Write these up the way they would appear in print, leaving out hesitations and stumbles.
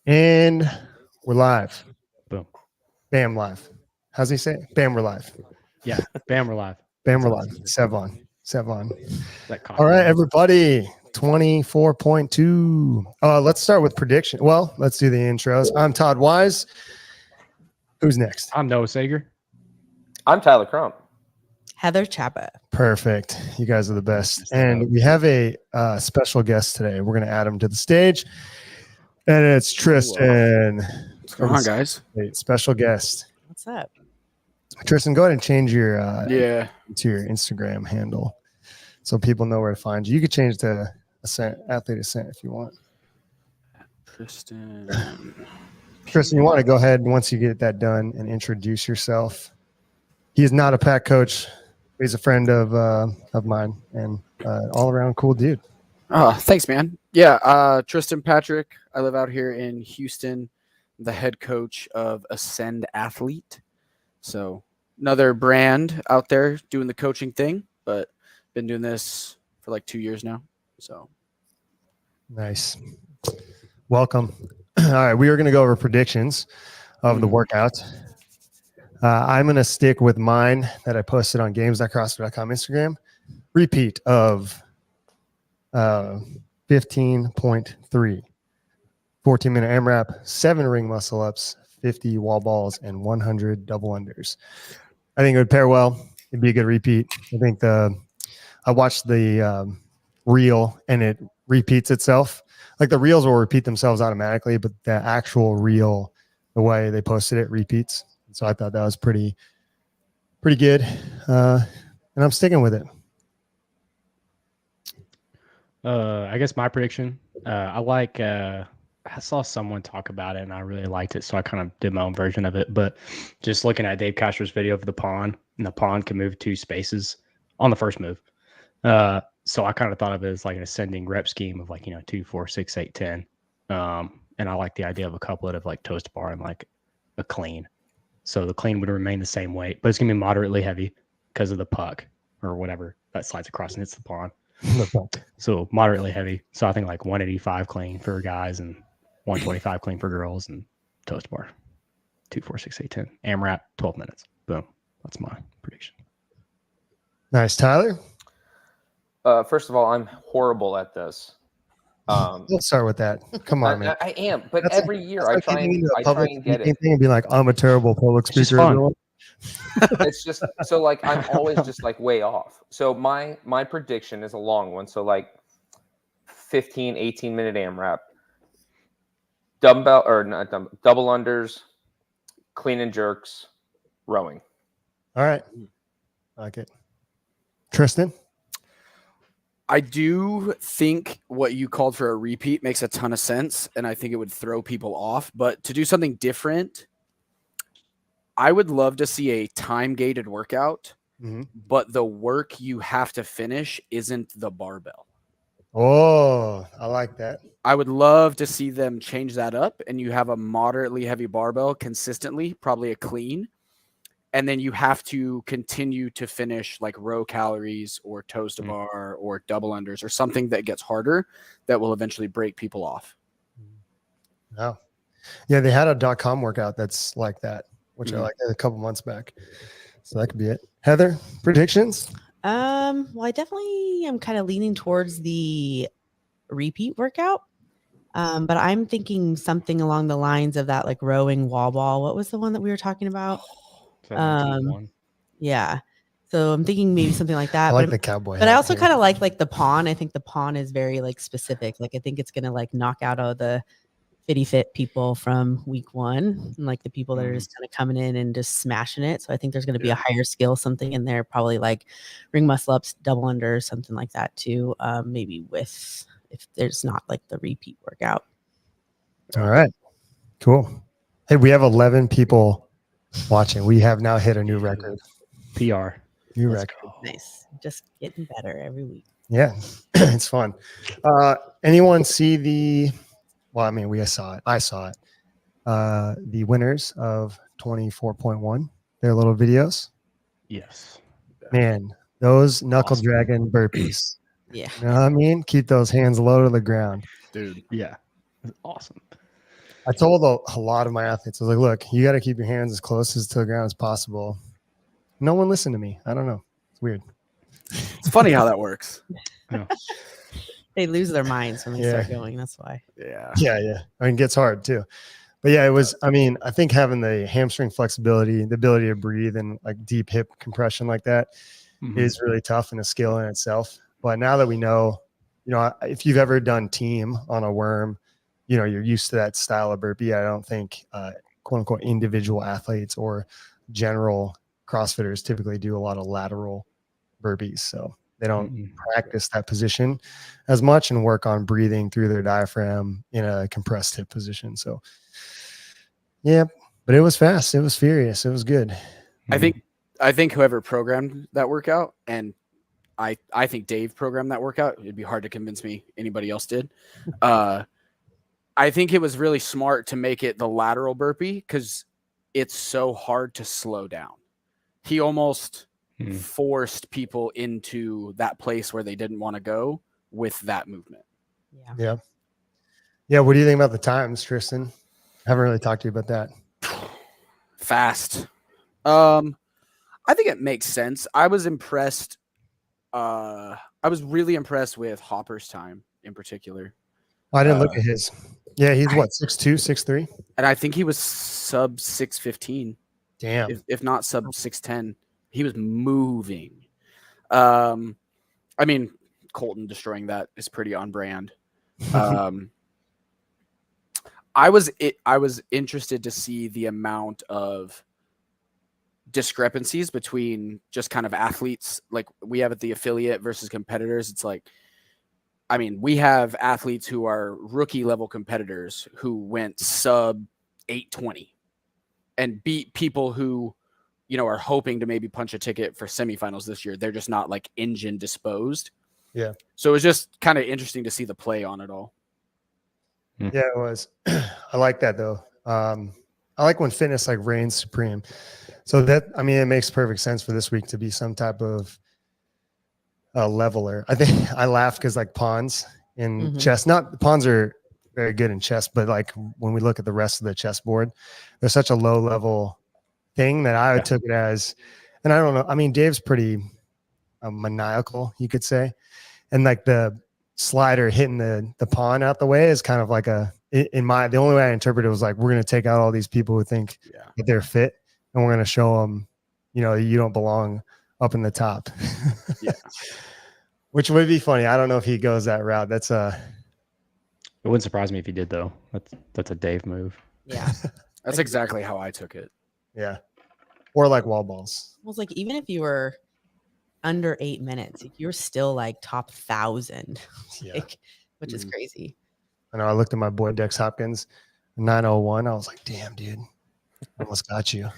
And we're live. Boom. Bam, live. How's he say it? Bam, we're live. Yeah. Bam, we're live. Bam, we're That's live. how Sevon. that All right, cocktail. everybody. 24.2. Let's start with prediction. Well, let's do the intros. I'm Todd Wise. Who's next? I'm Noah Sager. I'm Tyler Crump. Heather Chapa. Perfect. You guys are the best. And we have a special guest today. We're going to add him to the stage. And it's Tristan. What's going on, guys? Special guest. What's up? Tristan, go ahead and change your to your Instagram handle so people know where to find you. You could change to Athlete Ascent if you want. Tristan, you want to go ahead once you get that done and introduce yourself. He is not a pack coach. He's a friend of mine and all around cool dude. Oh, thanks, man. Yeah, Tristan Patrick. I live out here in Houston. The head coach of Ascend Athlete. So another brand out there doing the coaching thing, but been doing this for like 2 years now. So nice. Welcome. All right, we are going to go over predictions of the workout. I'm going to stick with mine that I posted on games.crossfit.com Instagram. Repeat of 15.3. 14-minute AMRAP, 7 ring muscle ups, 50 wall balls, and 100 double unders. I think it would pair well. It'd be a good repeat. I think I watched the reel and it repeats itself. Like the reels will repeat themselves automatically, but the actual reel, the way they posted it, repeats. So I thought that was pretty good, and I'm sticking with it. I guess my prediction. I saw someone talk about it and I really liked it, so I kind of did my own version of it. But just looking at Dave Castro's video of the pawn, and the pawn can move 2 spaces on the first move. So I kind of thought of it as like an ascending rep scheme of 2, 4, 6, 8, 10. And I like the idea of a couplet of like toast bar and like a clean. So the clean would remain the same weight, but it's gonna be moderately heavy because of the puck or whatever that slides across and hits the pawn. So moderately heavy. So I think like 185 clean for guys and 125 clean for girls, and toast bar 2, 4, 6, 8, 10. AMRAP 12 minutes. Boom. That's my prediction. Nice. Tyler? First of all, I'm horrible at this. Let's start with that. Come on, man. I am, but every year I try and get it. And be like, I'm a terrible public speaker. It's just so like I'm always just like way off. So my prediction is a long one. So like 15, 18-minute AMRAP, double unders, clean and jerks, rowing. All right. I like it. Tristan? I do think what you called for a repeat makes a ton of sense, and I think it would throw people off. But to do something different, I would love to see a time-gated workout, but the work you have to finish isn't the barbell. Oh, I like that. I would love to see them change that up, and you have a moderately heavy barbell consistently, probably a clean, and then you have to continue to finish like row calories or toast bar or double unders or something that gets harder that will eventually break people off. Oh, yeah. They had a .com workout that's like that, which I liked a couple months back. So that could be it. Heather, predictions? Well, I definitely am kind of leaning towards the repeat workout. But I'm thinking something along the lines of that, like rowing wall ball. What was the one that we were talking about? Yeah. So I'm thinking maybe something like that. I like the cowboy. But I also kind of like the pawn. I think the pawn is very like specific. Like I think it's gonna like knock out all the fitty fit people from week 1, and like the people that are just kind of coming in and just smashing it. So I think there's gonna be a higher skill something in there, probably like ring muscle ups, double under, something like that too. Maybe with if there's not like the repeat workout. All right. Cool. Hey, we have 11 people watching. We have now hit a new record. PR. New record. Nice. Just getting better every week. Yeah. It's fun. Anyone see I saw it. The winners of 24.1, their little videos. Yes. Man, those knuckle dragon burpees. Yeah. You know what I mean? Keep those hands low to the ground. Dude. Yeah. Awesome. I told a lot of my athletes, I was like, look, you got to keep your hands as close as to the ground as possible. No one listened to me. I don't know. It's weird. It's funny how that works. They lose their minds when they Yeah. start going. That's why. Yeah. Yeah. I mean, it gets hard too. But yeah, it was, I mean, I think having the hamstring flexibility, the ability to breathe and like deep hip compression like that is really tough and a skill in itself. But now that we know, if you've ever done team on a worm, you're used to that style of burpee. I don't think quote unquote individual athletes or general CrossFitters typically do a lot of lateral burpees. So they don't practice that position as much and work on breathing through their diaphragm in a compressed hip position. So yeah, but it was fast. It was furious. It was good. I think whoever programmed that workout, and I think Dave programmed that workout. It'd be hard to convince me anybody else did. I think it was really smart to make it the lateral burpee because it's so hard to slow down. He almost forced people into that place where they didn't want to go with that movement. Yeah. What do you think about the times, Tristan? I haven't really talked to you about that. Fast. I think it makes sense. I was impressed. I was really impressed with Hopper's time in particular. I didn't look at his. Yeah, he's what, 6'2", 6'3"? And I think he was sub 615. Damn. If not sub 610. He was moving. I mean, Colton destroying that is pretty on brand. I was interested to see the amount of discrepancies between just kind of athletes like we have at the affiliate versus competitors. It's like, I mean, we have athletes who are rookie level competitors who went sub 820 and beat people who, are hoping to maybe punch a ticket for semifinals this year. They're just not like engine disposed. Yeah. So it was just kind of interesting to see the play on it all. Yeah, it was. I like that though. I like when fitness like reigns supreme. So that, I mean, it makes perfect sense for this week to be some type of leveler. I think I laughed because like pawns in chess, pawns are very good in chess, but like when we look at the rest of the chessboard, they're such a low level thing that I took it as, and I don't know. I mean, Dave's pretty maniacal, you could say. And like the slider hitting the pawn out the way is kind of like the only way I interpret it was like, we're going to take out all these people who think that they're fit and we're going to show them, you don't belong up in the top. Which would be funny. I don't know if he goes that route. It wouldn't surprise me if he did though. That's a Dave move. Yeah. That's exactly how I took it. Yeah. Or like wall balls. Well, it's like, even if you were under 8 minutes, you're still like top 1,000, which is crazy. I know. I looked at my boy Dex Hopkins, 901. I was like, damn, dude, almost got you.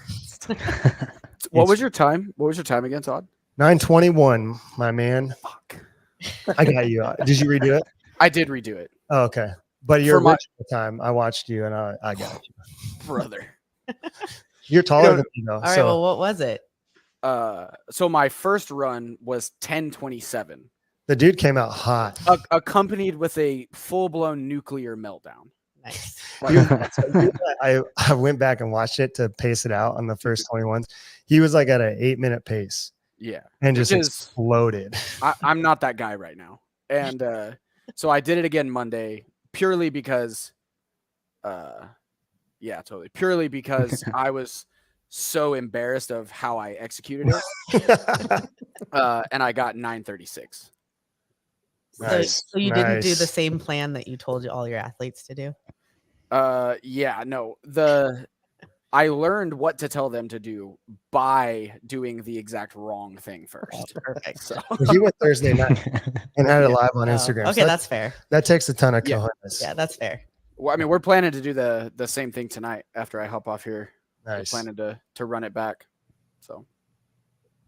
What was your time? What was your time again, Todd? 921, my man. Fuck. I got you. Did you redo it? I did redo it. Oh, okay. But your original time, I watched you and I got you. Brother. You're taller than me though. All right, well, what was it? So my first run was 10:27. The dude came out hot. Accompanied with a full-blown nuclear meltdown. Nice. I went back and watched it to pace it out on the first 21s. He was like at an 8-minute pace. Yeah. And just exploded. I'm not that guy right now. And so I did it again Monday purely because purely because I was so embarrassed of how I executed it. And I got 9:36. Nice. So you didn't do the same plan that you told all your athletes to do? I learned what to tell them to do by doing the exact wrong thing first. Perfect. So he went Thursday night and had it live on Instagram. Okay, so that's fair. That takes a ton of cojones. Yeah, that's fair. Well, I mean, we're planning to do the same thing tonight after I hop off here. Nice. We're planning to run it back. So,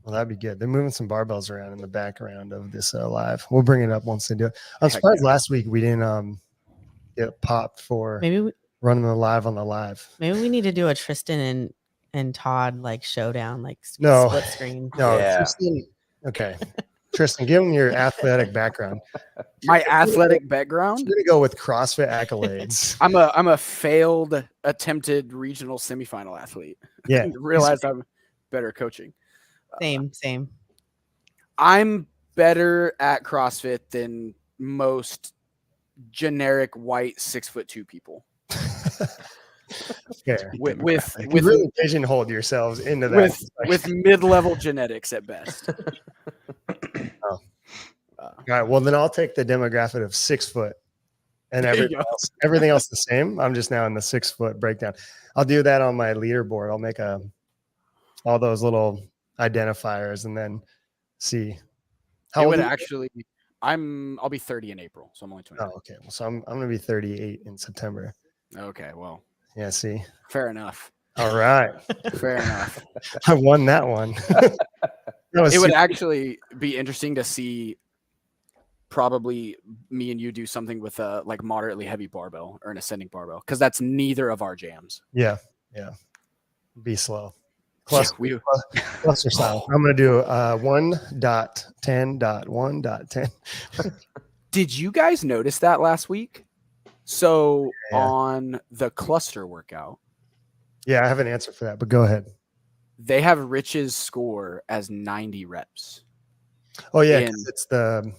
well, that'd be good. They're moving some barbells around in the background of this live. We'll bring it up once they do it. I'm surprised last week we didn't get popped for running the live on the live. Maybe we need to do a Tristan and Todd like showdown, like split screen. No, Tristan, okay. Tristan, give him your athletic background. My athletic I'm background. gonna go with CrossFit accolades. I'm a failed attempted regional semifinal athlete. Yeah, Realized I'm better coaching. Same. I'm better at CrossFit than most generic white 6'2" people. fair. With You really pigeonholed yourselves into that. with mid-level genetics at best. All right. Well, then I'll take the demographic of 6 foot and There you everything else the same. I'm just now in the 6 foot breakdown. I'll do that on my leaderboard. I'll make all those little identifiers and then see how It old would are you? actually. I'll be 30 in April, so I'm only 20. Oh, okay. Well, so I'm gonna be 38 in September. Okay, well, Yeah. See. fair enough. All right. Fair enough. I won that one. That was It would super- actually be interesting to see probably me and you do something with a like moderately heavy barbell or an ascending barbell because that's neither of our jams. Yeah. Be slow. Yeah, Cluster style. I'm gonna do 1.10.1.10. Did you guys notice that last week? So Yeah. on the cluster workout, Yeah, I have an answer for that, but go ahead. they have Rich's score as 90 reps. Oh yeah, in- 'cause it's the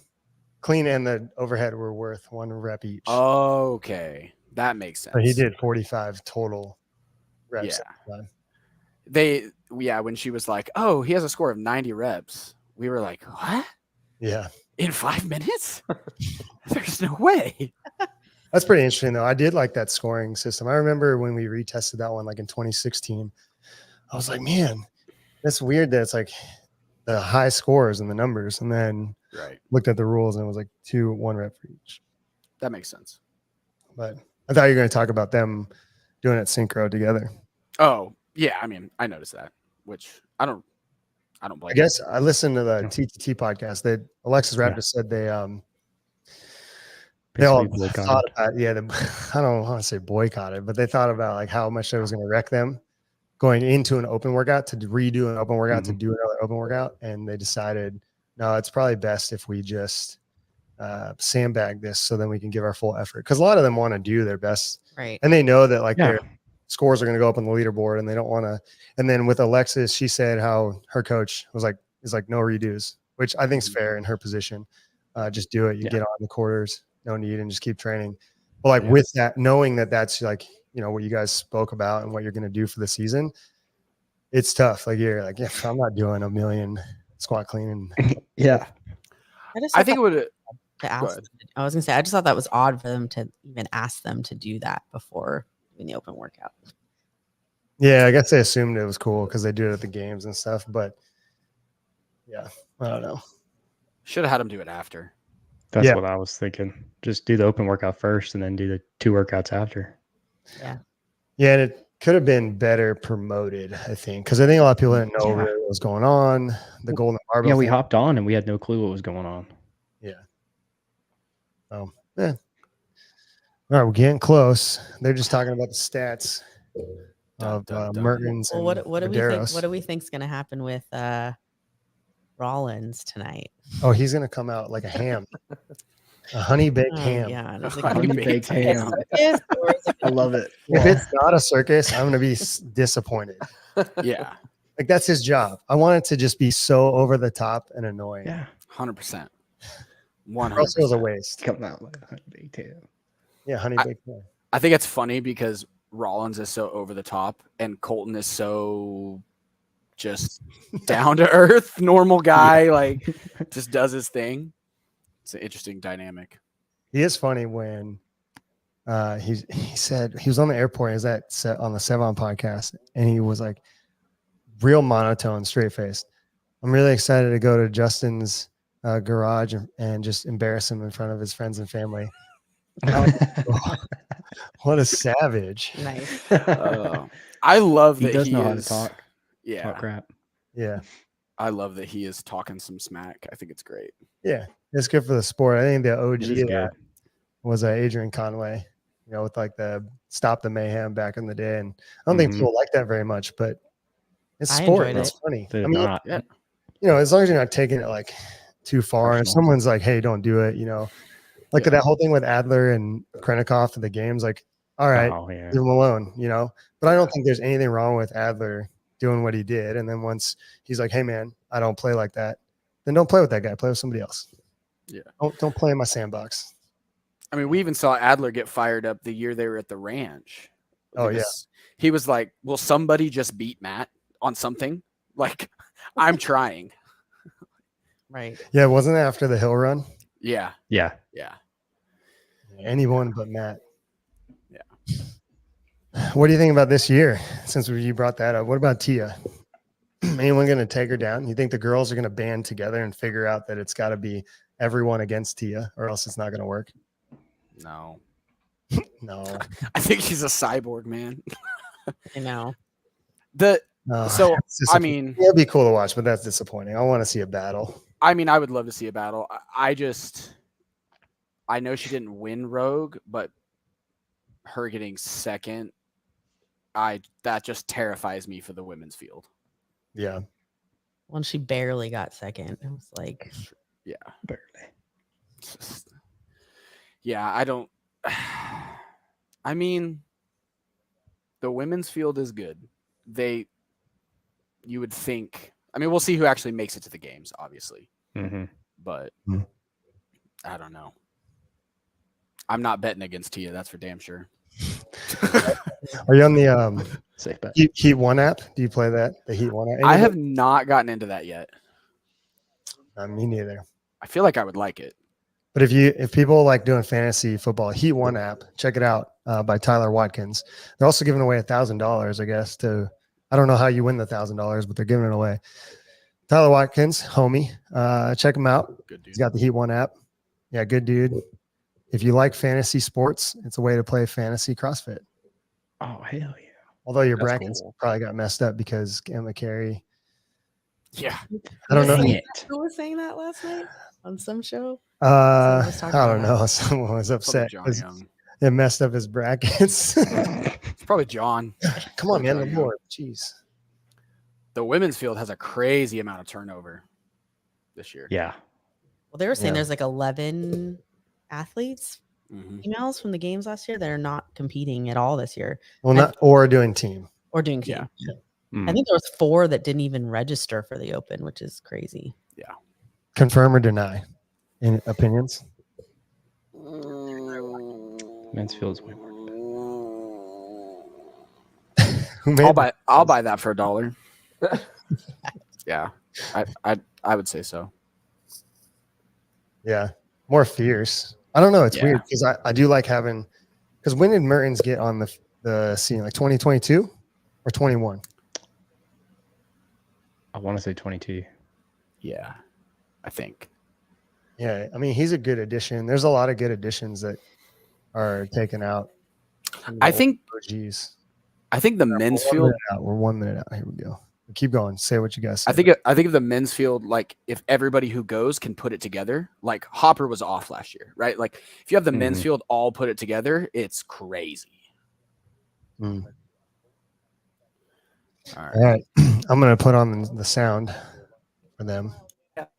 clean and the overhead were worth 1 rep each. Okay, that makes sense. So he did 45 total reps. Yeah. at the time. When she was like, "Oh, he has a score of 90 reps," we were like, "What? Yeah. In 5 minutes? There's no way." That's pretty interesting though. I did like that scoring system. I remember when we retested that one like in 2016. I was like, man, that's weird that it's like the high scores and the numbers, and then Right. looked at the rules and it was like 1 rep for each. That makes sense. But I thought you were going to talk about them doing it synchro together. Oh, yeah. I mean, I noticed that, which I don't blame. I guess I listened to the TTT podcast. That Alexis Raptor said they all Basically boycotted. thought about I don't want to say boycotted, but they thought about like how much that was going to wreck them going into an open workout to redo an open workout to do another open workout, and they decided no, it's probably best if we just sandbag this so then we can give our full effort, because a lot of them want to do their best, Right. and they know that like Yeah. their scores are going to go up on the leaderboard, and they don't want to. And then with Alexis, she said how her coach was like, is like no redos, which I think is fair in her position. Just do it. You get on the quarters, no need, and just keep training. But like with that, knowing that that's like, you know, what you guys spoke about and what you're going to do for the season, it's tough. Like you're like, yeah, I'm not doing a million squat clean. Yeah. I think it would. to ask. ahead. I was gonna say I just thought that was odd for them to even ask them to do that before doing the open workout. Yeah, I guess they assumed it was cool because they do it at the games and stuff. But yeah, I don't know. Should have had them do it after. That's what I was thinking. Just do the open workout first and then do the 2 workouts after. Yeah. Yeah, and it could have been better promoted, I think, because I think a lot of people didn't know really what was going on. The golden barbell. Yeah, we thing. hopped on and we had no clue what was going on. Yeah. Oh, yeah. All right, we're getting close. They're just talking about the stats of Mertens Well, and what do we think? Medeiros. What do we think's gonna happen with Rollins tonight? Oh, he's gonna come out like a ham, a honey baked ham. Yeah, is it Honey gonna be baked a ham. circus, or is it I love it. If it's not a circus, I'm gonna be disappointed. Yeah, Like that's his job. I want it to just be so over the top and annoying. Yeah. 100%. Also, was a 100%. waste. Come out like a honey baked ham. Yeah, honey baked ham. I think it's funny because Rollins is so over the top and Colton is so just down to earth, normal guy, like just does his thing. It's an interesting dynamic. He is funny when he said he was on the airport. He was on the Sevon podcast, and he was like real monotone, straight faced. I'm really excited to go to Justin's garage and just embarrass him in front of his friends and family. What a savage! nice? I love He that does he know how to is. talk. Yeah, Talk crap. Yeah, I love that he is talking some smack. I think it's great. yeah, it's good for the sport. I think the OG It is good. was Adrian Conway. You know, with like the Stop the Mayhem back in the day, and I don't think people like that very much, but it's I sport. enjoyed It's it. funny. Did I mean, not. Yeah. you know, as long as you're not taking it like too far. And if Personal. someone's like, hey, don't do it, you know, like Yeah. that whole thing with Adler and Krennikov in the games, like, all right, Oh, yeah. leave him alone, you know. But I don't think there's anything wrong with Adler doing what he did. And then once he's like, hey, man, I don't play like that, then don't play with that guy. Play with somebody else. Yeah. Don't play in my sandbox. I mean, we even saw Adler get fired up the year they were at the ranch. Oh, yeah. He was like, will somebody just beat Matt on something? Like, I'm trying. Right. Yeah, wasn't it after the hill run? Yeah. Yeah. Yeah. Anyone but Matt. Yeah. What do you think about this year? Since you brought that up, what about Tia? Anyone going to take her down? You think the girls are going to band together and figure out that it's got to be everyone against Tia, or else it's not going to work? No. No. I think she's a cyborg, man. I know. So, it's disappointing. mean, it'd be cool to watch, but that's disappointing. I want to see a battle. I would love to see a battle. I know she didn't win Rogue, but her getting second, that just terrifies me for the women's field. Yeah. Well, she barely got second. It was like, Yeah. Barely. Yeah, I don't. I mean, the women's field is good. You would think. I mean, we'll see who actually makes it to the games, obviously. Mm-hmm. But Mhm. I don't know. I'm not betting against Tia. That's for damn sure. Are you on the Safe bet. Heat 1 app? Do you play that? The Heat 1 app? I have not gotten into that yet. Me neither. I feel like I would like it. But if people like doing fantasy football, Heat 1 app, check it out by Tyler Watkins. They're also giving away $1,000, I guess, I don't know how you win the $1,000, but they're giving it away. Tyler Watkins, homie, check him out. Good dude. He's got the Heat 1 app. Yeah, good dude. If you like fantasy sports, it's a way to play fantasy CrossFit. Oh, hell yeah. Although your That's brackets cool. probably got messed up because Emma Carey. Yeah. I don't know. Dang it. who was saying that last night on some show? I was talking don't about know. Someone was Probably upset John 'cause Young. it messed up his brackets. It's probably John. Come on, man. The John board. Jeez. The women's field has a crazy amount of turnover this year. Yeah. Well, they were saying Yeah. there's like 11 athletes, Mhm. females from the games last year that are not competing at all this year Well, not or doing team. or doing team. Yeah. Mm. I think there was 4 that didn't even register for the Open, which is crazy. Confirm or deny? Any opinions? Men's field's way more. Who made I'll buy that for $1. Yeah. I would say so. Yeah, more fierce. I don't know. It's Yeah. weird because I do like having. Because when did Mertens get on the scene? Like 2022 or 21? I want to say 22. Yeah. I think. Yeah, I mean he's a good addition. There's a lot of good additions that are taken out. I think Geez, the men's field. We're 1 minute out. Here we go. Keep going. Say what you guys say. I think if the men's field, like if everybody who goes can put it together, like Hopper was off last year, right? Like if you have the men's Mhm. field all put it together, it's crazy. Mm. All right. All right, I'm gonna put on the sound for them.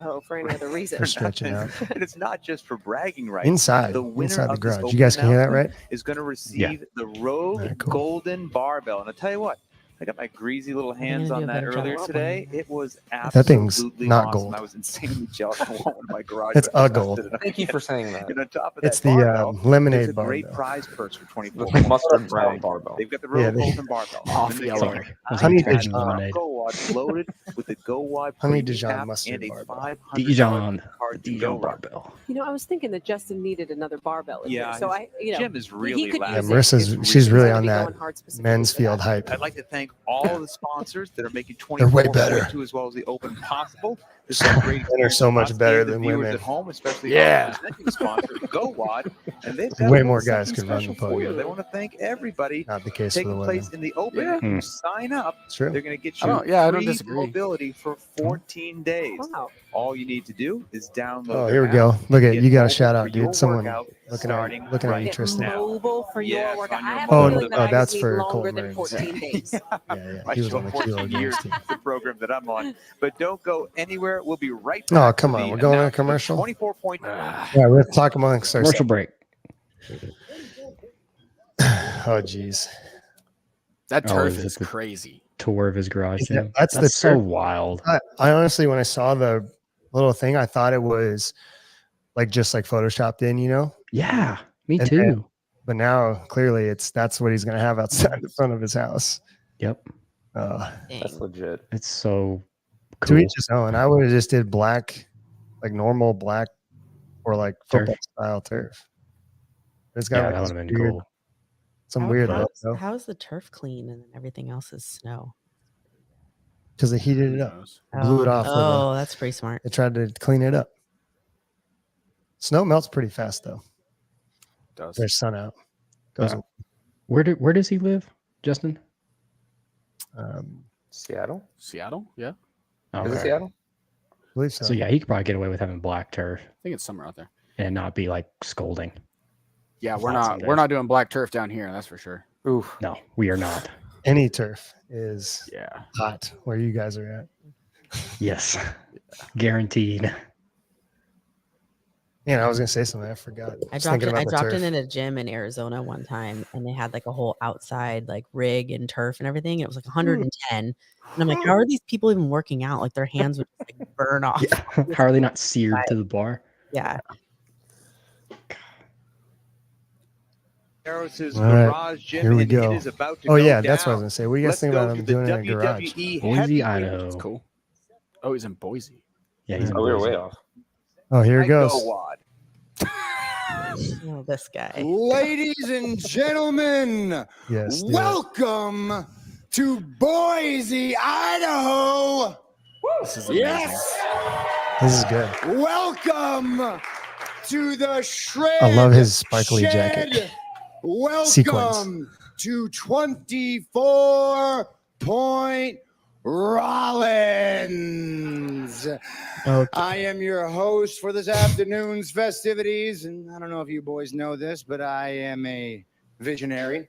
Oh, for any other reason. They're stretching out And it's not just for bragging rights. inside. The winner Inside the of this garage. You open guys can hear that, right? announcement is going to receive the Rogue Very cool. Golden Barbell. And I'll tell you what, I got my greasy little hands gonna on do a that better job earlier of today. It was That thing's absolutely not awesome. gold. I was insanely jealous. I want one in my garage. It's but I a invested gold. in it. Thank you for saying that. And on top of It's that the barbell, lemonade there's a great barbell. prize purse for 24. The mustard brown barbell. They've got the Yeah, Rogue they- Golden Barbell. Off And then yellow. they Sorry. got I was Honey eating Dijon. lemonade. Go Wad loaded with the Go Wad Honey premium Dijon cap mustard and a barbell. $500 Dijon. card to Dijon Go Wad. barbell. You know, I was thinking that Justin needed another barbell. In Yeah, here. So Jim is he really could loud. use Yeah, Marissa's- it. she's really He's on gonna be that going hard specifically men's for field that. hype. I'd like to thank all the sponsors that are making They're way 24 better. 42 as well as the Open possible. This is a great Men are so experience for much us better and the than viewers women. at home, especially Yeah. our presenting sponsor, Go Wad, and they've got Way a more little guys something can run the special for you. podium. They want to thank everybody Not the case for the taking women. place in the Open. Yeah. If you sign up, It's true. they're going to get I you don't free disagree. mobility for 14 days. Wow. All you need to do is download. Oh, their here we app go. Look at get you. Got a mobile shout for out, your dude. Someone workout looking starting at you, right Get Tristan. now. mobile for Yes, your workout. on I your have mobile. a feeling that Oh, I that's just need for longer Colton than Mertens. 14 days. Yeah, I he was show on the 14 Kilo Games years, team. the program that I'm on. But don't go anywhere anywhere. We'll be right back. Oh, come on. We're going to a commercial. 24 point. Yeah, let's talk amongst ourselves. Commercial break. Oh, geez. That Oh, turf is is it the- crazy. Tour of his garage. Yeah, Gym. that's the so turf. wild. I honestly, when I saw the little thing, I thought it was like just like photoshopped in, you know. Yeah, me And too. But now clearly that's what he's going to have outside the front of his house. Yep. That's legit. It's so To cool. each his own. I would have just did black, like normal black, or like Turf. football style turf. It's got Yeah, like that would this have been weird, cool. some weird look though, How's the turf clean and then everything else is snow? because they heated it up, knows? blew it off. with Oh, that's pretty smart. they tried to clean it up. Snow melts pretty fast though. Does. There's sun out. Goes. Where does he live, Justin? Seattle? Seattle? Yeah. Is it Okay. Seattle? I believe so. So yeah, he could probably get away with having black turf I think it's somewhere out there. and not be like scolding. Yeah, It's we're not not someday. we're not doing black turf down here, that's for sure. Oof. No, we are not. Any turf is Yeah. hot where you guys are at. Yes, guaranteed. Yeah, I was gonna say something. I forgot. I Was dropped thinking it. about I the dropped turf. in a gym in Arizona one time, and they had like a whole outside like rig and turf and everything. It was like 110, and I'm like, how are these people even working out? Like their hands would just like burn off. Yeah. How are they not seared to the bar? Yeah. Harris's All right, garage gym, here we and go. it is about to Oh go yeah, that's what I was down. gonna say. What do you guys Let's think go about to him the doing it in a garage? WWE Boise, heavyweight. Idaho. It's cool. Oh, he's in Boise. Yeah, he's in Oh, we were Boise. way off. Oh, here it Go, goes. Wad. Oh, this guy. Ladies and gentlemen, Yes. do it. welcome to Boise, Idaho. This is amazing. Yes, This is good. welcome to the shred. I love his sparkly jacket. Shed. Welcome Sequins. to 24 Point Rollins. Okay. I am your host for this afternoon's festivities, and I don't know if you boys know this, but I am a visionary.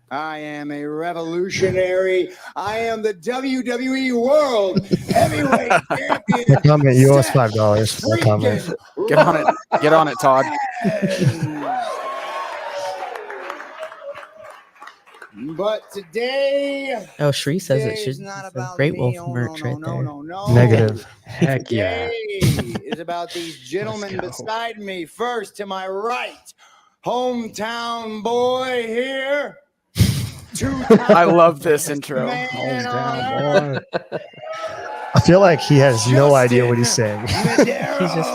I am a revolutionary. I am the WWE World Heavyweight Champion. Comment. You owe us $5 for that comment. Freaking Get on it. Get on it, Todd. But today, Oh, Shree says it today should. is not It's a about Great me. Wolf Oh, merch right there. no. Negative. Heck yeah. Today is about these gentlemen go. beside me. First, to my right, hometown boy here. I love this intro. Man on Hometown earth, I feel like he has no idea what he's saying. Madero. He's just-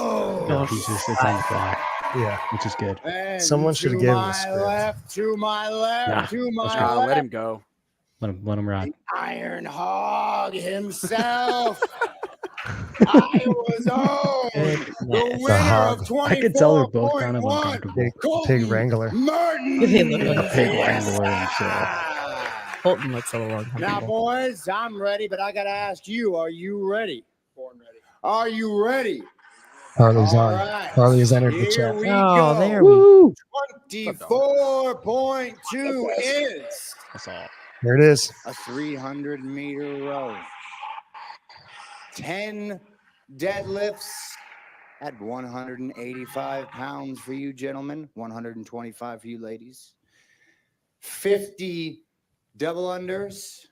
No, he's just it's on the fly, Yeah. which is good. And Someone should have to given him a my script. left, to my left, Nah, to my let's left. Let him go. Let him ride. Iron Hog himself. I was on the Goodness. winner hog. of 24. I could tell they're both kind of 1. uncomfortable. Big pig wrangler. Merton. They look like a pig wrangler himself. Colton looks a little Now, uncomfortable. boys, I'm ready, but I got to ask you, are you ready? Are you ready? Harley's All on. right. Harley has entered the Here chat. we Oh, go. there we Woo! 24.2 is That's all. Here it is. a 300-meter row. 10 deadlifts at 185 pounds for you gentlemen, 125 for you ladies. 50 double unders,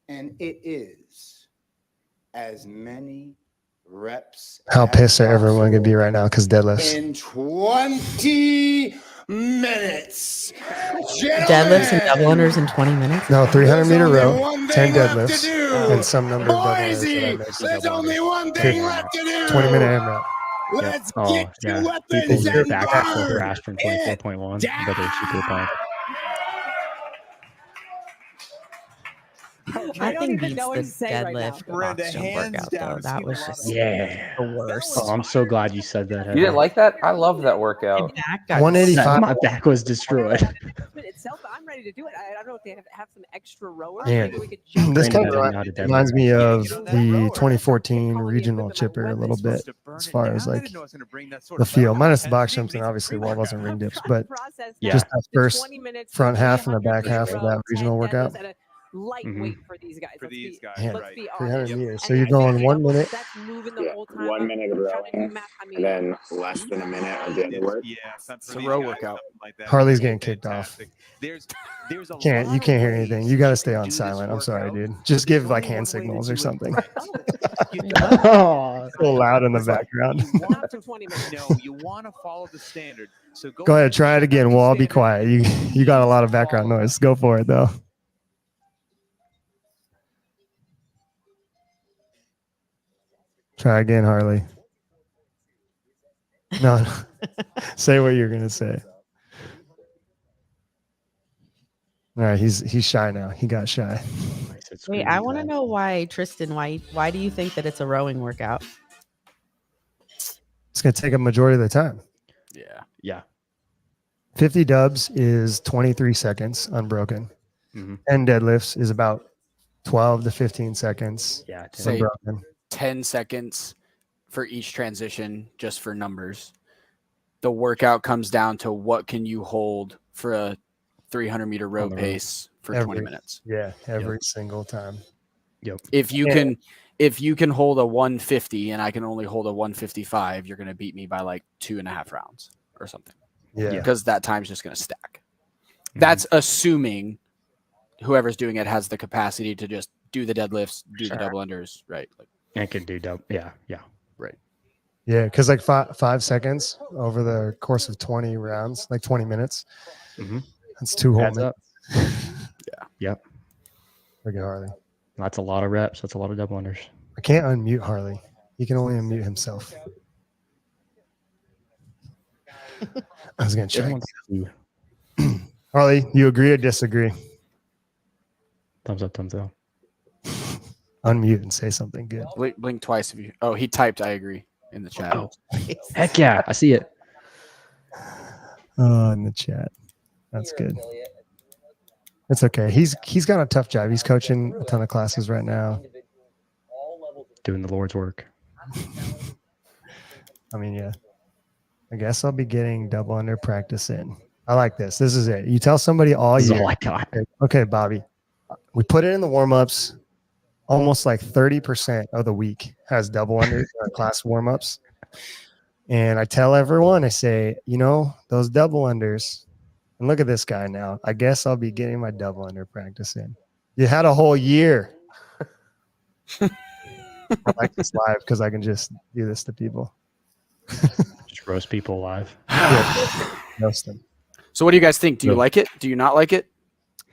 and it is as many reps. How as pissed are everyone possible gonna be right now because deadlifts. in 20 minutes. Deadlifts and double unders in 20 minutes. No, 300-meter There's row, only one 10 thing left to deadlifts, do. and some number of double unders Boise, that I missed. there's only one Period. thing left to do. 20-minute AMRAP. Let's Oh, get your yeah. weapons People's and back and forth burn crashed from 24.1, it but they're super pumped. I don't Nothing even beats know what the to say right now. deadlift Brenda, box jump hands workout down, though. I've That seen a was lot just of Yeah. the worst. Oh, I'm so glad you said that. You didn't like that? I love that workout. Back got 185. My back was destroyed. But itself, I'm ready to do it. I don't know if they have some extra rowers. Man, Maybe we could jump This in. kind of Brandon doesn't know how to reminds me of Get on that the rower. 2014 regional chipper a little bit, as far as like the feel. Minus the box jumps and obviously wall wasn't ring dips, but Yeah. just that The first 20 minutes, front half and the 300 back half of row, that regional 10 workout. deadlifts at a lightweight for these guys. For let's these be, guys, Man, let's right. be 300 honest. meters. So And you're I going think 1 minute. That's moving the Yeah, whole time. 1 minute of I'm trying to do rowing, math. I and mean, then less than a minute of the other work. Yeah, something It's for a these row guys, workout. something like that. Harley's getting kicked off. Fantastic. There's a You lot of can't hear anything. ways You got to you stay can on do this silent. I'm sorry, workout, dude. but Just there's give like only hand one way to signals or do it something. right. You Oh, So loud in the It's like, background. you want not for 20 minutes. No, you want to follow the standard. So Go ahead, and try it check again. out the We'll all be standard quiet. and You got a lot of please background follow noise. Go for it though. Try again, Harley. No. Say what you're gonna say. All right, he's shy now. He got shy. Wait, I want to know why, Tristan, why do you think that it's a rowing workout? It's gonna take a majority of the time. Yeah. Yeah. 50 dubs is 23 seconds unbroken. Mhm. 10 deadlifts is about 12 to 15 seconds Yeah. Say unbroken. 10 seconds for each transition, just for numbers. The workout comes down to what can you hold for a 300-meter row On the row. pace for 20 minutes. Yeah, every single time. If you can hold a 150 and I can only hold a 155, you're going to beat me by like 2.5 rounds or something. Yeah. Because that time's just going to stack. Mhm. That's assuming whoever's doing it has the capacity to just do the deadlifts, do Sure. the double unders, right? Like, And can do double. Yeah. Yeah. Yeah, because like 5 seconds over the course of 20 rounds, like 20 minutes. Mhm. That's 2 whole Adds minutes. up. Yep. Look at Harley. That's a lot of reps. That's a lot of double unders. I can't unmute Harley. He can only unmute himself. I was gonna check. Everyone's two. Harley, you agree or disagree? Thumbs up, thumbs up. Unmute and say something good. blink twice if you. Oh, he typed. I agree in the chat. Oh. Heck yeah. I see it. Oh, in the chat. That's good. It's okay. He's got a tough job. He's coaching a ton of classes right now. Doing the Lord's work. I mean, yeah. I guess I'll be getting double under practice in. I like this. This is it. You tell somebody all This is year. all I got. Okay, Bobby. We put it in the warm-ups. Almost like 30% of the week has double under class warm-ups. And I tell everyone, I say, those double unders, and look at this guy now. I guess I'll be getting my double under practice in. You had a whole year. I like this live because I can just do this to people. Just roast people alive. Roast them. So, what do you guys think? Do you No. like it? Do you not like it?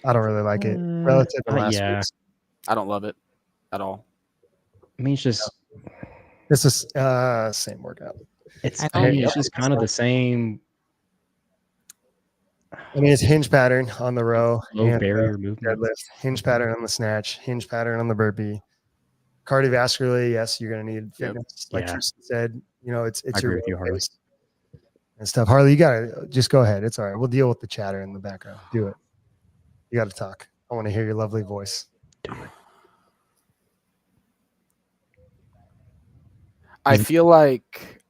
I don't really like it relative to last yeah. week's. I don't love it at all. I mean, it's just This is same workout. it's I I mean, don't- it's just kind of the same I mean, it's hinge pattern on the row, low and barrier the movement. deadlift, hinge pattern on the snatch, hinge pattern on the burpee. Cardiovascularly, yes, you're going to need Yep. fitness. Like Yeah. Tristan said, it's I agree with you, Harley. pace and stuff. Harley, you got to just go ahead. It's all right. We'll deal with the chatter in the background. Do it. You got to talk. I want to hear your lovely voice. Do it. I feel like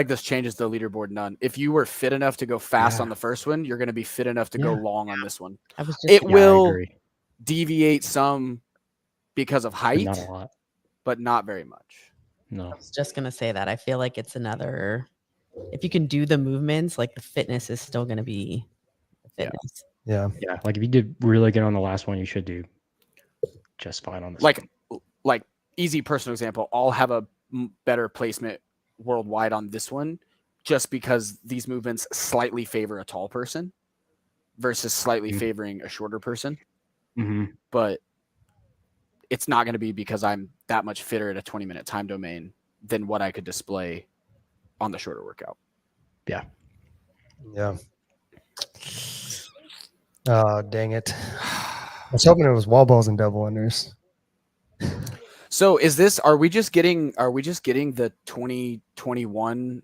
this changes the leaderboard none. If you were fit enough to go fast Yeah. on the first one, you're going to be fit enough to go Yeah. long on this one. I was just It Yeah, I will agree, deviate some because of but height, not a lot. but not very much. No. I was just gonna say that. I feel like it's another. If you can do the movements, like the fitness is still gonna be Yeah. fitness. Yeah. Yeah. Like if you did really good on the last one, you should do just fine on this. Like easy personal example, I'll have a better placement worldwide on this one just because these movements slightly favor a tall person versus slightly Mhm. favoring a shorter person. Mm-hmm. But it's not going to be because I'm that much fitter at a 20-minute time domain than what I could display on the shorter workout. Yeah. Oh, dang it. I was hoping it was wall balls and double unders. So are we just getting the 2021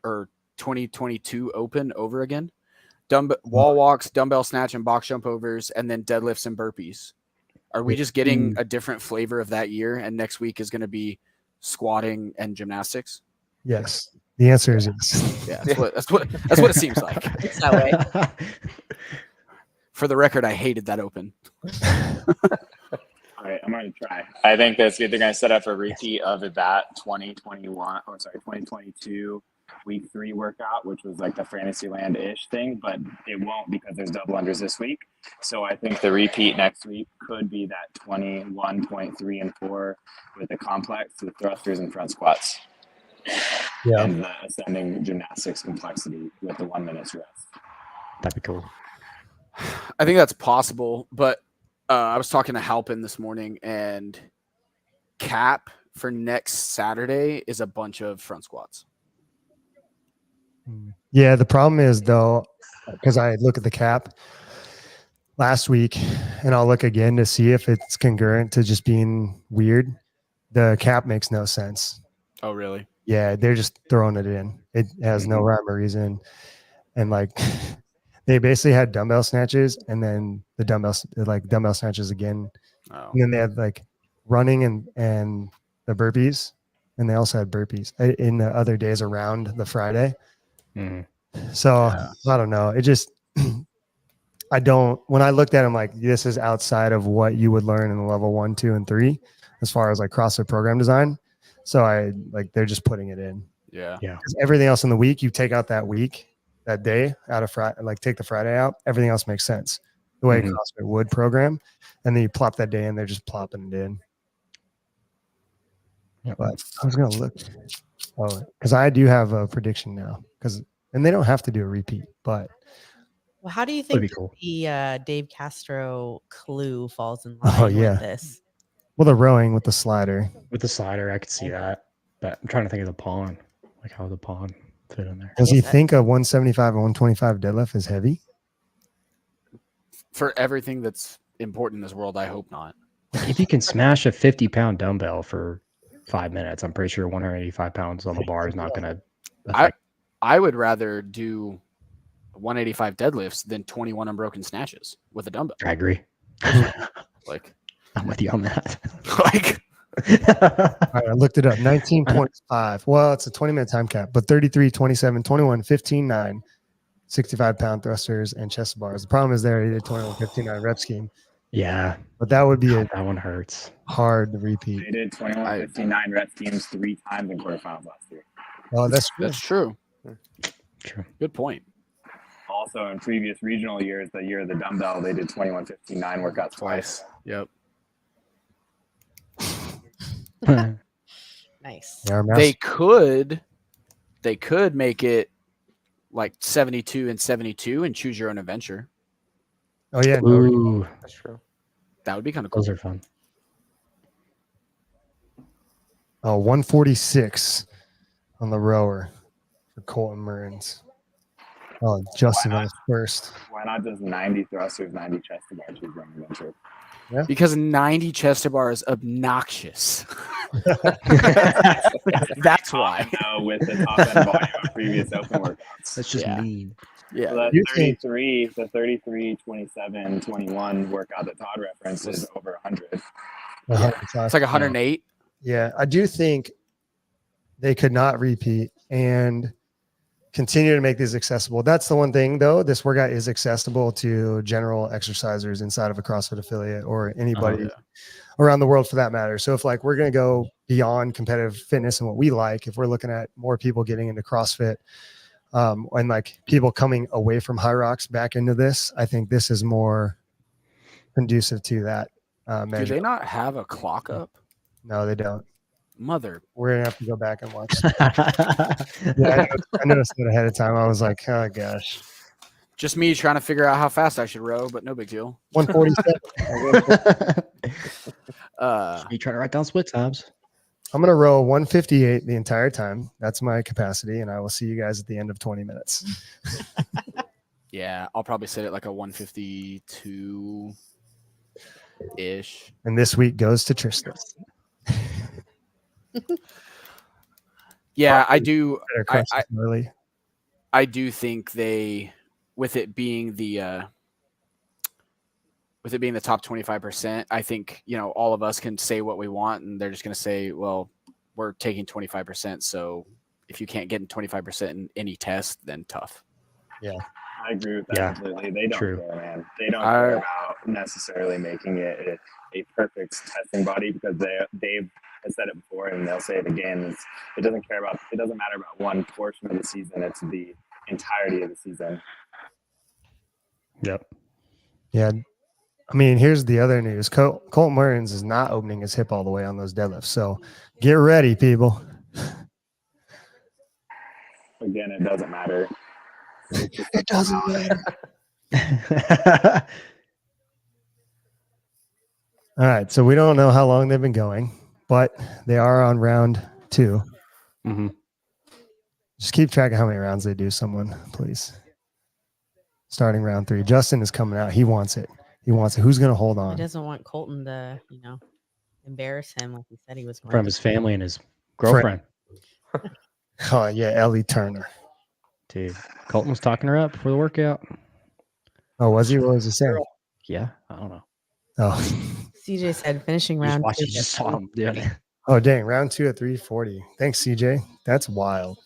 or 2022 open over again? Wall walks, dumbbell snatch and box jump overs, and then deadlifts and burpees. Are we just getting a different flavor of that year? And next week is going to be squatting and gymnastics? Yes. The answer is yes. Yeah, that's what it seems like. It's that way. For the record, I hated that open. All right, I'm going to try. I think that's good. They're going to set up a repeat of that 2022 week 3 workout, which was like the Fantasyland-ish thing, but it won't because there's double unders this week. So I think the repeat next week could be that 21.3 and 4 with the complex, the thrusters and front squats. Yeah. And the ascending gymnastics complexity with the 1 minute's rest. That'd be cool. I think that's possible, but I was talking to Halpin this morning, and cap for next Saturday is a bunch of front squats. Yeah, the problem is though, because I look at the cap last week and I'll look again to see if it's congruent to just being weird. The cap makes no sense. Oh, really? Yeah, they're just throwing it in. It has no rhyme or reason. And like they basically had dumbbell snatches and then the dumbbell snatches again. Oh. And then they had like running and the burpees. And they also had burpees in the other days around the Friday. So I don't know. It just, when I looked at them, like this is outside of what you would learn in the level 1, 2, and 3, as far as like CrossFit program design. So they're just putting it in. Yeah. Because everything else in the week, you take out that day out of Friday, like take the Friday out. Everything else makes sense the way CrossFit would program. And then you plop that day in, they're just plopping it in. But I was going to look. Oh, because I do have a prediction now. And they don't have to do a repeat, but Well, how do you think cool. the Dave Castro clue falls in line with this? Well, the rowing with the slider. With the slider, I could see that. But I'm trying to think of the pawn. Like how the pawn fit in there. Does he think a 175 and 125 deadlift is heavy? For everything that's important in this world, I hope not. If you can smash a 50-pound dumbbell for 5 minutes, I'm pretty sure 185 pounds on the bar is not going to. I would rather do 185 deadlifts than 21 unbroken snatches with a dumbbell. I agree. Like, I'm with you on that. Like, all right, I looked it up. 19.5. Well, it's a 20-minute time cap, but 33, 27, 21, 15, 9, 65-pound thrusters and chest bars. The problem is he did 21, 15, 9 rep scheme. Yeah. But that would be that one hurts. Hard to repeat. They did 21, 15, 9 rep schemes 3 times in quarterfinals last year. Oh, that's true. True. Good point. Also, in previous regional years, the year of the dumbbell, they did 21, 15, 9 workouts twice. Yep. Nice. Yeah, They could make it like 72 and 72 and choose your own adventure. Oh yeah, Ooh, That's true. That would be kind of cool. those are fun. Oh, 146 on the rower for Colton Murrins. Oh, Justin was first. Why not just 90 thrusters, 90 chest to bar, choose your own adventure? Yeah. Because 90 chest to bar is obnoxious. That's why. With the top end volume of previous open workouts. That's just mean. Yeah. So that 33, 27, 21 workout that Todd referenced is over 100. It's like 108. Yeah, I do think they could not repeat and continue to make these accessible. That's the one thing, though. This workout is accessible to general exercisers inside of a CrossFit affiliate or anybody around the world for that matter. So if like we're going to go beyond competitive fitness and what we like, if we're looking at more people getting into CrossFit and like people coming away from High Rocks back into this, I think this is more conducive to that. Do they not have a clock up? No, they don't. Mother. We're going to have to go back and watch. Yeah, I noticed it ahead of time. I was like, oh, gosh. Just me trying to figure out how fast I should row, but no big deal. 147. You trying to write down split times? I'm going to row 158 the entire time. That's my capacity, and I will see you guys at the end of 20 minutes. Yeah, I'll probably set it like a 152-ish. And this week goes to Tristan. Yeah, I do. Early. I do think they, with it being the top 25%, I think, all of us can say what we want, and they're just going to say, well, we're taking 25%. So if you can't get in 25% in any test, then tough. Yeah. I agree with that Yeah, completely. They don't true. care, man. They don't care about necessarily making it a perfect testing body because Dave has said it before and they'll say it again. It doesn't matter about one portion of the season. It's the entirety of the season. Yep. Yeah. I mean, here's the other news. Colt Murrens is not opening his hip all the way on those deadlifts. So get ready, people. Again, it doesn't matter. It doesn't matter. All right. So we don't know how long they've been going, but they are on round 2. Mm-hmm. Just keep track of how many rounds they do, someone, please. Starting round 3. Justin is coming out. He wants it. Who's going to hold He on? doesn't want Colton to, embarrass him like he said he was going From to. his family and his girlfriend. Oh, yeah. Ellie Turner. Dude, Colton was talking her up before the workout. Oh, was he? What was he saying? Yeah, I don't know. Oh. CJ said finishing You just round watched 2 it, you just saw him doing it. Oh, dang. Round 2 at 340. Thanks, CJ. That's wild.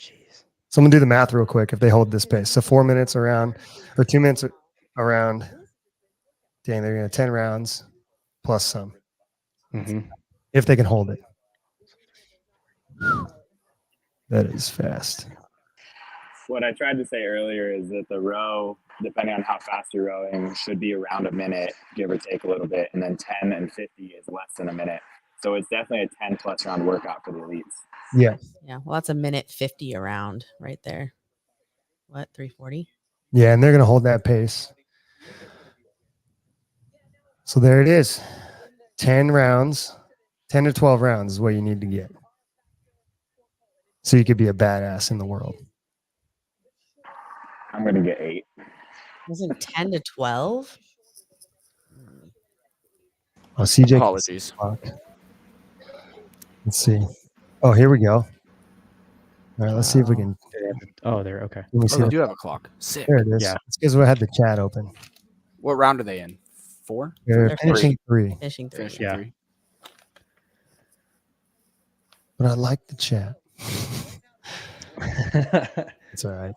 Jeez. Someone do the math real quick if they hold this pace. So 4 minutes around, or 2 minutes around. Dang, they're going to 10 rounds plus some. Mm-hmm. If they can hold it. That is fast. What I tried to say earlier is that the row, depending on how fast you're rowing, should be around a minute, give or take a little bit. And then 10 and 50 is less than a minute. So it's definitely a 10 plus round workout for the elites. Yeah. Yeah, well, that's a minute 50 around right there. What, 340? Yeah, and they're going to hold that pace. So there it is. 10 rounds, 10 to 12 rounds is what you need to get. So you could be a badass in the world. I'm going to get 8. Wasn't 10 to 12? Oh, CJ. Apologies. Let's see. Oh, here we go. All right, let's see if we can. Oh, there. Okay. Let me Oh, see. they do have a clock. Sick. There it is. Yeah. It's because we had the chat open. What round are they in? 4? They're They're finishing 3, Finishing 3. Finishing Yeah. 3. but I like the chat. It's all right.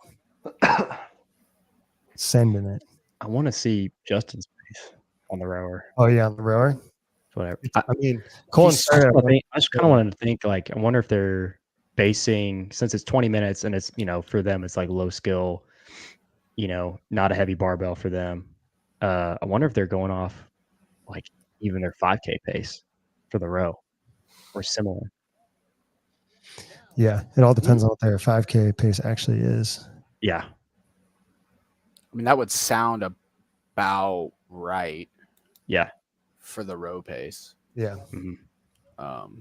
Sending it. I want to see Justin's face on the rower. Oh, yeah, on the rower. Whatever. I mean, Colin started. I just kind of wanted to think, like, I wonder if they're basing, since it's 20 minutes and it's, for them, it's like low skill, not a heavy barbell for them. I wonder if they're going off like even their 5K pace for the row or similar. Yeah, it all depends on what their 5K pace actually is. Yeah. I mean, that would sound about right Yeah. for the row pace. Yeah. Mm-hmm.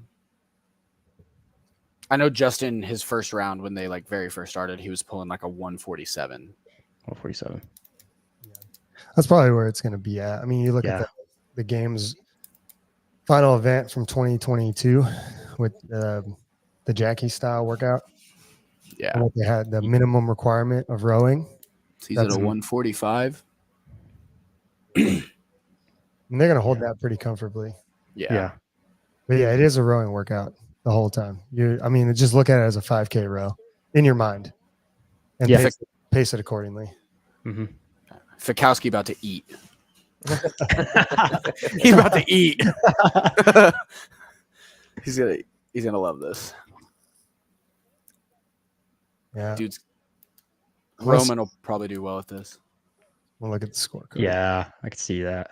I know Justin, his first round when they very first started, he was pulling like a 147. 147. That's probably where it's going to be at. I mean, you look at the game's final event from 2022 with the Jackie style workout. Yeah. And what they had the minimum requirement of rowing. So he's at a 145. And they're going to hold that pretty comfortably. Yeah. But yeah, it is a rowing workout the whole time. Just look at it as a 5K row in your mind and pace it accordingly. Mm-hmm. Fikowski about to eat. He's about to eat. He's gonna love this. Yeah. Dude's Roman will probably do well at this. We'll look at the scorecard. Yeah, I could see that.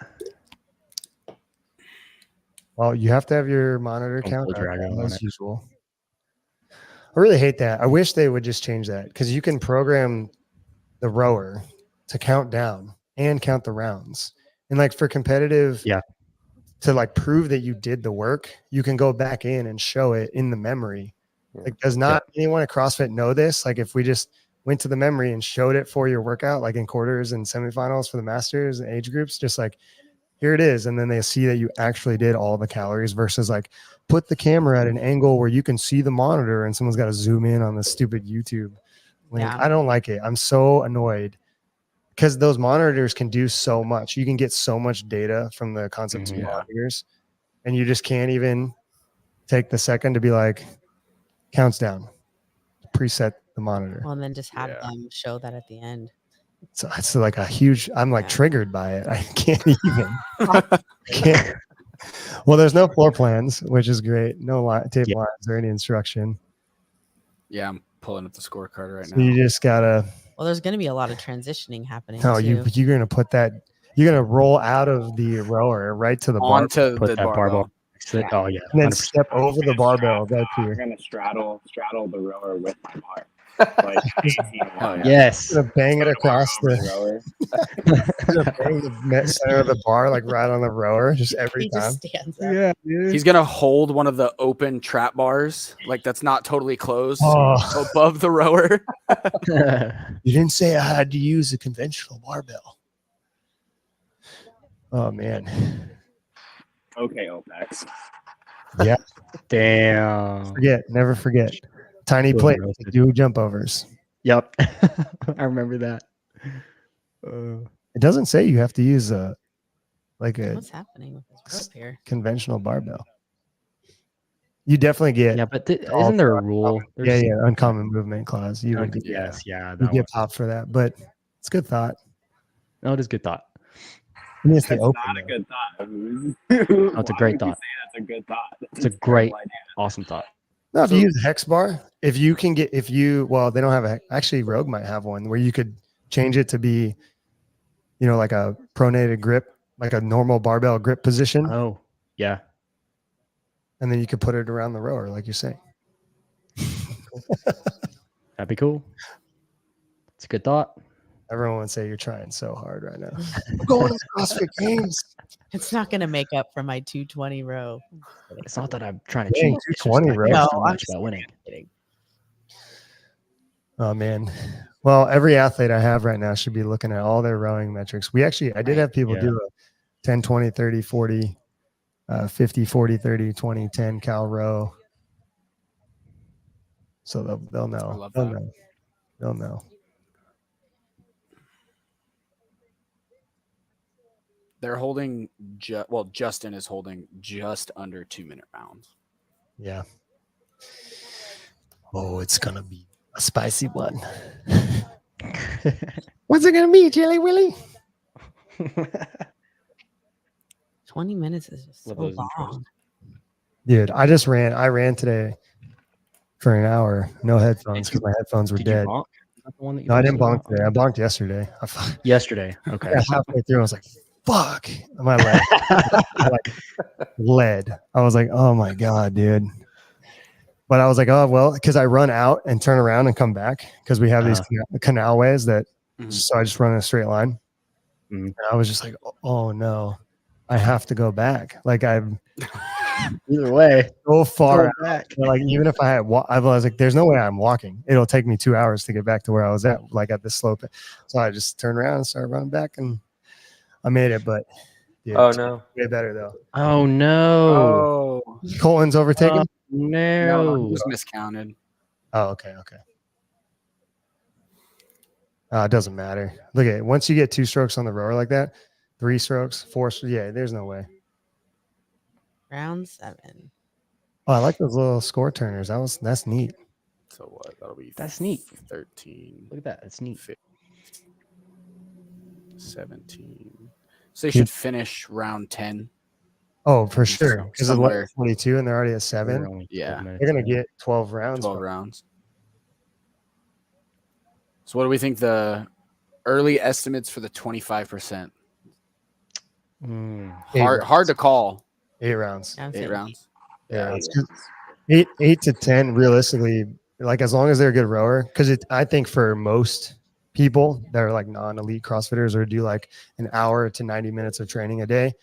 Well, you have to have your monitor count on as usual. I really hate that. I wish they would just change that because you can program the rower to count down and count the rounds. And for competitive, to prove that you did the work, you can go back in and show it in the memory. Does not anyone at CrossFit know this? If we just went to the memory and showed it for your workout, in quarters and semifinals for the masters and age groups, just here it is. And then they see that you actually did all the calories versus put the camera at an angle where you can see the monitor and someone's got to zoom in on the stupid YouTube link. Yeah. I don't like it. I'm so annoyed because those monitors can do so much. You can get so much data from the concept of monitors and you just can't even take the second to be counts down, preset the monitor. Well, and then just have Yeah. them show that at the end. So it's like a huge. I'm like Yeah. triggered by it. I can't even. Can't. Well, there's no floor plans, which is great. No tape Yeah. lines or any instruction. Yeah, I'm pulling up the scorecard right So now. you just gotta. Well, there's going to be a lot of transitioning happening No, too. you're gonna put that. You're gonna roll out of the rower right to the bar, Onto Put the that barbell. barbell. Oh yeah, and then 100%. step over the barbell right to I'm your. gonna straddle the rower with my bar. Like 18 Hell yeah. Yes. Gonna bang it across over the. the rower. Gonna bang the center of the bar like right on the rower, just every He time. just stands up. dude. He's gonna hold one of the open trap bars, like that's not totally closed, Oh, above the rower. you didn't say I had to use a conventional barbell. Oh man. Okay, OPEX. Yeah. Damn. Never forget. Tiny Boom, plate. roasted. Do jump overs. Yep. I remember that. It doesn't say you have to use a What's happening with this rope here? conventional barbell. You definitely get. Yeah, but isn't there a rule? Yeah, uncommon movement clause. You would Yes, yeah. you That get one. popped for that, but it's a good thought. No, it is a good thought. I mean, it's the That's open. not a though. good thought. Oh, it's a Why great would you thought. say that's a good thought. It's a That's great, terrible idea. awesome thought. No, if you use a hex bar, if you can get, well, they don't have actually Rogue might have one where you could change it to be, like a pronated grip, like a normal barbell grip position. Oh, yeah. And then you could put it around the rower, like you're saying. That'd be cool. It's a good thought. Everyone would say you're trying so hard right now. I'm going to the CrossFit Games. It's not going to make up for my 220 row. It's not that I'm trying to Dang, cheat. It's 220 just I row. care No, so I'm much just about winning. kidding. Oh man. Well, every athlete I have right now should be looking at all their rowing metrics. I did have people do a 10, 20, 30, 40, 50, 40, 30, 20, 10 cal row. So they'll know. I love They'll that. know. They'll know. They're holding Justin is holding just under 2-minute rounds. Yeah. Oh, it's gonna be a spicy one. What's it gonna be, Chili Willy? 20 minutes is just so Love those intros. long. Dude, I ran today for an hour, no headphones because my headphones were Did you dead. bonk? Is that the one that you No, I didn't posted bonk today. I bonked yesterday. yesterday. Okay. Yeah, halfway through, I was like, fuck. My leg. like lead. I was like, oh my God, dude. But I was like, oh, well, because I run out and turn around and come back because we have these canalways that, so I just run in a straight line. Mhm. And I was just like, oh no, I have to go back. Like I'm Either way, so far back. Like even if I was like, there's no way I'm walking. It'll take me 2 hours to get back to where I was at, like at this slope. So I just turned around and started running back, and I made it. But yeah, Oh it's no. way better though. Oh no. Oh Colton's overtaken. no, No. he was miscounted. Oh, okay. It doesn't matter. Look at it. Once you get 2 strokes on the rower like that, 3 strokes, 4. Yeah, there's no way. Round 7. Oh, I like those little score turners. That's neat. So what? That'll be That's neat. 13, Look at that. That's neat. 17. So they should finish round 10. Oh, for sure. Because it's Somewhere. 22 and they're already at We're 7. only 12 Yeah. minutes They're gonna in. get 12 rounds. 12 rounds. So what do we think the early estimates for the 25%? Hard to call. 8 rounds. I'm 8 saying rounds. Yeah, it's just 8 to 10 realistically, like as long as they're a good rower, because I think for most people that are like non-elite CrossFitters or do like an hour to 90 minutes of training a day,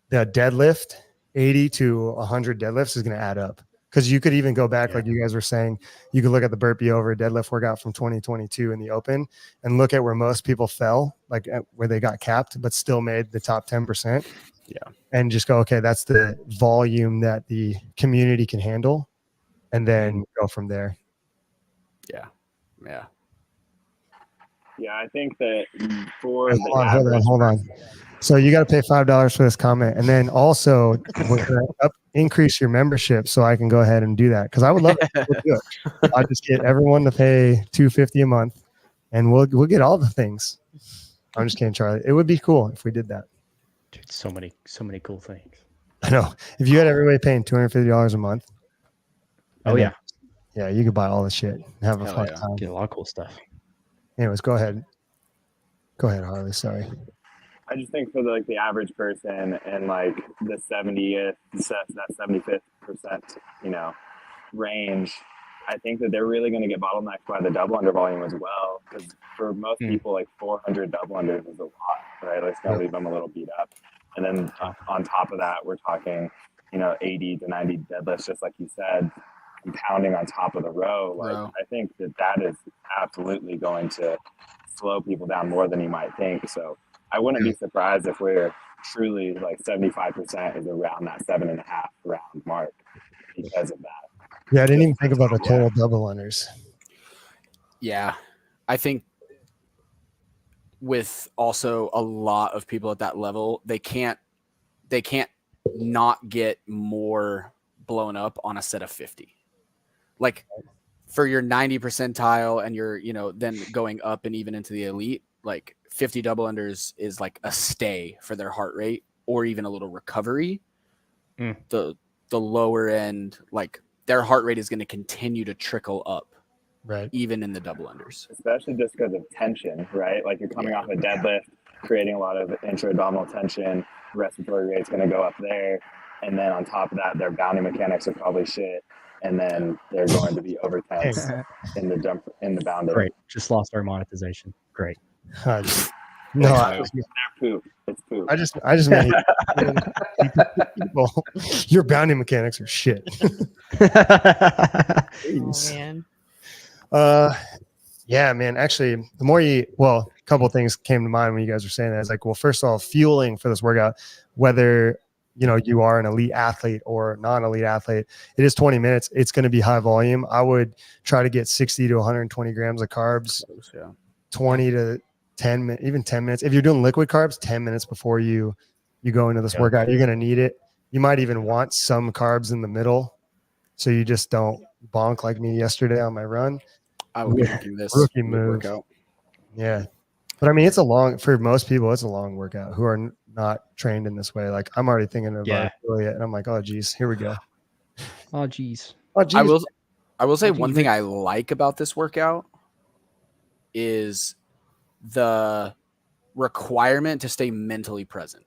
the deadlift 80 to 100 deadlifts is going to add up. Because you could even go back, like you guys were saying, you could look at the burpee over deadlift workout from 2022 in the open and look at where most people fell, like where they got capped, but still made the top 10%. Yeah. And just go, okay, that's the volume that the community can handle. And then go from there. Yeah. Yeah, I think that for Hold on. So you got to pay $5 for this comment, and then also we're going to increase your membership so I can go ahead and do that because I would love it. We'll do it. I'll just get everyone to pay $250 a month, and we'll get all the things. I'm just kidding, Charlie. It would be cool if we did that. Dude, so many cool things. I know. If you had everybody paying $250 a month. Oh yeah. Yeah, you could buy all the shit and have a Hell fun yeah. time. Get a lot of cool stuff. Anyways, go ahead. Go ahead, Harley. Sorry. I just think for the average person and like the 70th, that 75th percent, range, I think that they're really going to get bottlenecked by the double under volume as well. Because for most people, like 400 double unders is a lot, right? It's going to leave them a little beat up. And then on top of that, we're talking, 80 to 90 deadlifts, just like you said, compounding on top of the row. Like, I think that is absolutely going to slow people down more than you might think. So I wouldn't be surprised if we're truly like 75% is around that 7.5 round mark because of that. Yeah, I didn't even think about the total double unders. Yeah. I think with also a lot of people at that level, they can't not get more blown up on a set of 50. Like for your 90 percentile and your, then going up and even into the elite, like 50 double unders is like a stay for their heart rate or even a little recovery. The lower end, like their heart rate is going to continue to trickle up, right? Even in the double unders, especially just because of tension, right? Like you're coming off a deadlift, creating a lot of intra-abdominal tension, respiratory rate's going to go up there, and then on top of that, their bounding mechanics are probably shit, and then they're going to be over tense in the bounding. Great, just lost our monetization. Great. No, it's poop. It's poop. I just meant people. Your bounding mechanics are shit. Oh, man. Yeah, man. Actually, the more a couple of things came to mind when you guys were saying that. It's like, well, first of all, fueling for this workout, whether you are an elite athlete or non-elite athlete, it is 20 minutes. It's going to be high volume. I would try to get 60 to 120 grams of carbs, 20 to 10, even 10 minutes. If you're doing liquid carbs, 10 minutes before you go into this workout, you're going to need it. You might even want some carbs in the middle, so you just don't bonk like me yesterday on my run. I would be making this rookie move. Workout. Yeah. But I mean, for most people, it's a long workout who are not trained in this way. Like I'm already thinking of affiliate, and I'm like, oh geez, here we go. Oh geez. I will say one thing I like about this workout is the requirement to stay mentally present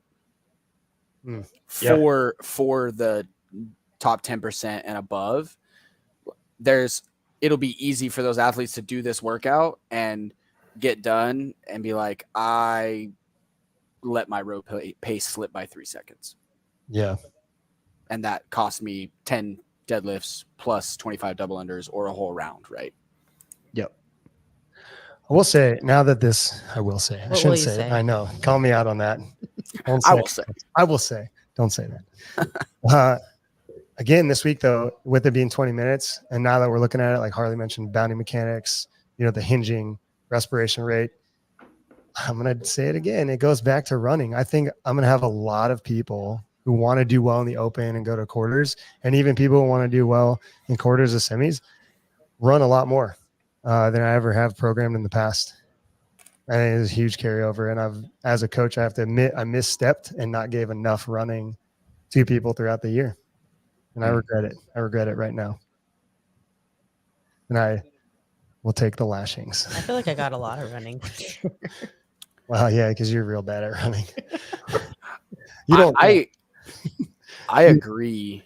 for the top 10% and above. It'll be easy for those athletes to do this workout and get done and be like, I let my row pace slip by 3 seconds. Yeah. And that cost me 10 deadlifts plus 25 double unders or a whole round, right? Yep. I will say now that I will say. I shouldn't say it. I know. Call me out on that. I will say. Don't say that. Again, this week, though, with it being 20 minutes, and now that we're looking at it, like Harley mentioned, bounding mechanics, the hinging, respiration rate, I'm going to say it again. It goes back to running. I think I'm going to have a lot of people who want to do well in the open and go to quarters, and even people who want to do well in quarters of semis, run a lot more than I ever have programmed in the past. I think it's a huge carryover. And as a coach, I have to admit I misstepped and not gave enough running to people throughout the year. And I regret it. I regret it right now. And I will take the lashings. I feel like I got a lot of running. Well, yeah, because you're real bad at running. I agree.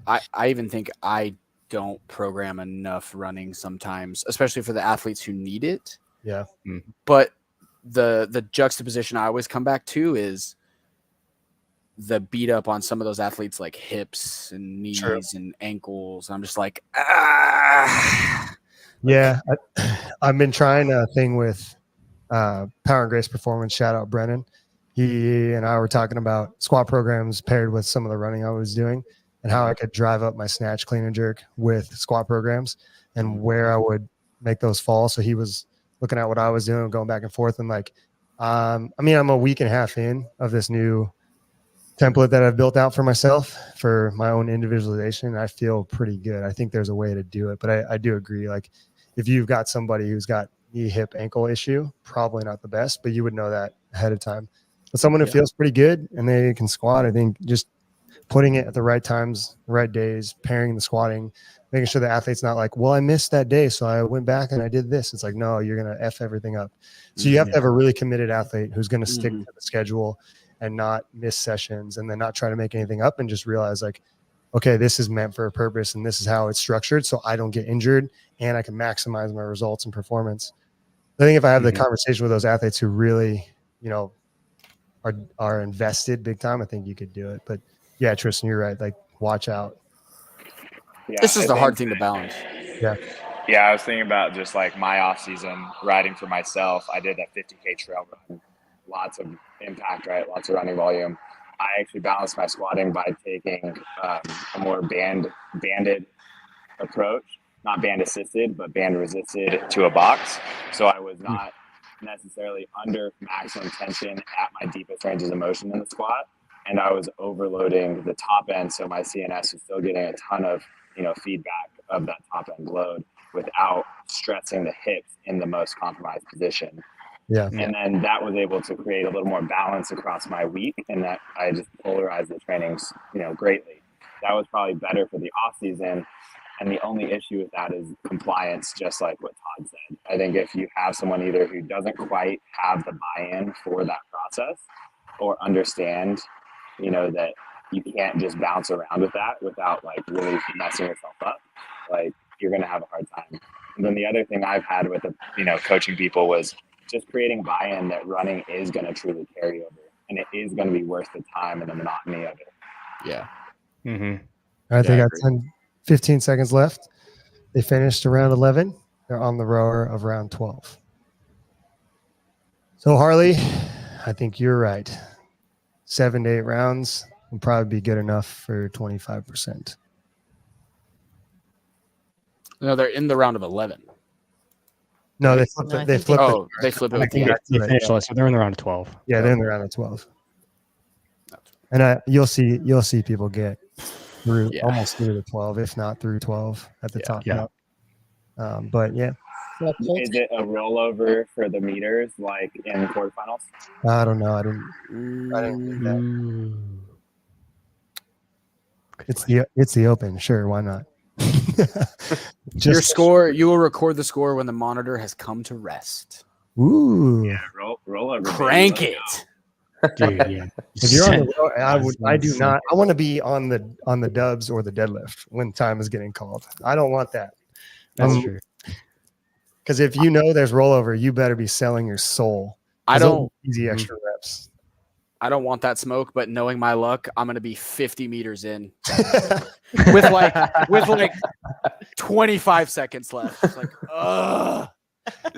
I even think I don't program enough running sometimes, especially for the athletes who need it. Yeah. But the juxtaposition I always come back to is the beat up on some of those athletes, like hips and knees and ankles. I'm just like, Yeah. I've been trying a thing with Power and Grace Performance. Shout out Brennan. He and I were talking about squat programs paired with some of the running I was doing and how I could drive up my snatch, clean and jerk with squat programs and where I would make those fall. So he was looking at what I was doing, going back and forth, and like I mean, I'm a week and a half in of this new template that I've built out for myself for my own individualization. I feel pretty good. I think there's a way to do it, but I do agree. Like if you've got somebody who's got knee, hip, ankle issue, probably not the best, but you would know that ahead of time. But someone who feels pretty good and they can squat, I think just putting it at the right times, the right days, pairing the squatting, making sure the athlete's not like, well, I missed that day, so I went back and I did this. It's like, no, you're going to F everything up. So you have to have a really committed athlete who's going to stick to the schedule and not miss sessions and then not try to make anything up and just realize like, okay, this is meant for a purpose and this is how it's structured so I don't get injured and I can maximize my results and performance. I think if I have the conversation with those athletes who really, you know, are invested big time, I think you could do it. But yeah, Tristan, you're right. Like, watch out. Yeah, this is the hard thing to balance. Yeah. Yeah, I was thinking about just like my off season riding for myself. I did a 50K trail run, lots of impact, right? Lots of running volume. I actually balanced my squatting by taking a more banded approach, not band assisted, but band resisted to a box. So I was not necessarily under maximum tension at my deepest ranges of motion in the squat. And I was overloading the top end. So my CNS was still getting a ton of, feedback of that top end load without stressing the hips in the most compromised position. Yeah. And then that was able to create a little more balance across my week, and that I just polarized the trainings, greatly. That was probably better for the off season. And the only issue with that is compliance, just like what Todd said. I think if you have someone either who doesn't quite have the buy-in for that process or understand, that you can't just bounce around with that without like really messing yourself up, like you're going to have a hard time. And then the other thing I've had with, coaching people was just creating buy-in that running is going to truly carry over and it is going to be worth the time and the monotony of it. Yeah. All right. They got 15 seconds left. They finished around 11. They're on the rower of round 12. So Harley, I think you're right. 7 to 8 rounds will probably be good enough for 25%. No, they're in the round of 11. No, they flipped it. They flipped it. They flipped it. So they're in the round of 12. Yeah, they're in the round of 12. And you'll see people get through almost through the 12, if not through 12 at the top. Yeah. But yeah. Is it a rollover for the meters like in the quarterfinals? I don't know. I didn't do that. It's the open. Sure, why not? Your score, you will record the score when the monitor has come to rest. Ooh. Yeah, rollover. Crank it. Dude, yeah. If you're on the I do not. I want to be on the dubs or the deadlift when time is getting called. I don't want that. That's true. Because if you know there's rollover, you better be selling your soul. I don't easy extra reps. I don't want that smoke, but knowing my luck, I'm gonna be 50 meters in with like 25 seconds left. It's like, ugh.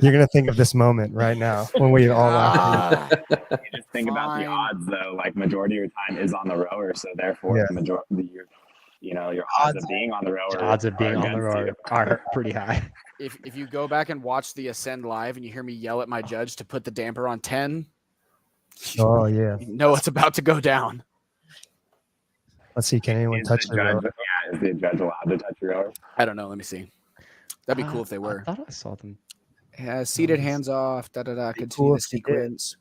You're gonna think of this moment right now when we all laugh. You just think about the odds, though. Like majority of your time is on the rower, so therefore the majority of your odds of being on the rower. Odds of being on the rower are pretty high. If you go back and watch the Ascend live and you hear me yell at my judge to put the damper on 10, oh yeah, you know it's about to go down. Let's see, can anyone touch the rower? Yeah, is the judge allowed to touch your rower? I don't know. Let me see. That'd be cool if they were. I thought I saw them. Yeah, seated hands off. Continue the sequence.